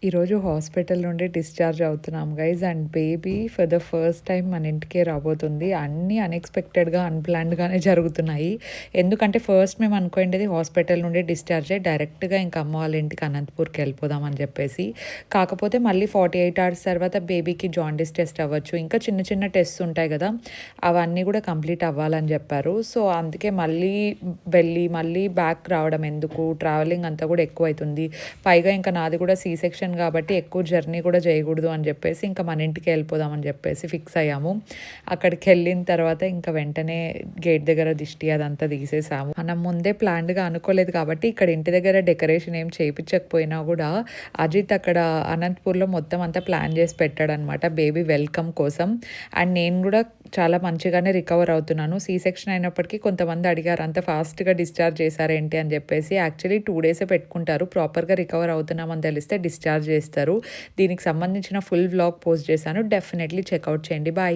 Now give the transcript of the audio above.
ఈరోజు హాస్పిటల్ నుండి డిశ్చార్జ్ అవుతున్నాం guys and baby for the first time మన ఇంటికే రాబోతుంది. అన్నీ అన్ఎక్స్పెక్టెడ్గా అన్‌ప్లాన్డ్‌గానే జరుగుతున్నాయి. ఎందుకంటే ఫస్ట్ మేము అనుకోయిండేది హాస్పిటల్ నుండి డిశ్చార్జ్ అయ్యి డైరెక్ట్‌గా ఇంక అమ్మ వాళ్ళ ఇంటికి అనంతపూర్‌కి వెళ్ళిపోదాం అని చెప్పేసి. కాకపోతే మళ్ళీ 48 అవర్స్ తర్వాత బేబీకి జాండీస్ టెస్ట్ అవ్వచ్చు. ఇంకా చిన్న చిన్న టెస్ట్స్ ఉంటాయి కదా! అవన్నీ కూడా కంప్లీట్ అవ్వాలని చెప్పారు. సో, అందుకే మళ్ళీ వెళ్ళి మళ్ళీ బ్యాక్ రావడం ఎందుకు? ట్రావెలింగ్ అంతా కూడా ఎక్కువైతుంది. పైగా ఇంకా నాది కూడా సి సెక్షన్ కాబట్టి ఎక్కువ జర్నీ కూడా చేయకూడదు అని చెప్పేసి ఇంకా మన ఇంటికి వెళ్ళిపోదాం అని చెప్పేసి ఫిక్స్ అయ్యాము. అక్కడికి వెళ్ళిన తర్వాత ఇంకా వెంటనే గేట్ దగ్గర దిష్టి అదంతా తీసేసాము. మనం ముందే ప్లాన్డ్‌గా అనుకోలేదు కాబట్టి ఇక్కడ ఇంటి దగ్గర డెకరేషన్ ఏం చేపించకపోయినా కూడా అజిత్ అక్కడ అనంతపూర్‌లో మొత్తం అంతా ప్లాన్ చేసి పెట్టాడనమాట బేబీ వెల్కమ్ కోసం. అండ్ నేను కూడా చాలా మంచిగానే రికవర్ అవుతున్నాను. సి సెక్షన్ అయినప్పటికీ కొంతమంది అడిగారు అంత ఫాస్ట్‌గా డిశ్చార్జ్ చేశారేంటి అని చెప్పేసి. యాక్చువల్లీ 2 డేసే పెట్టుకుంటారు. ప్రాపర్‌గా రికవర్ అవుతున్నామని తెలిస్తే డిశ్చార్జ్ చేస్తారు. దీనికి సంబంధించిన ఫుల్ వ్లాగ్ పోస్ట్ చేశాను. డెఫినెట్లీ చెక్‌ఔట్ చేయండి. బాయ్.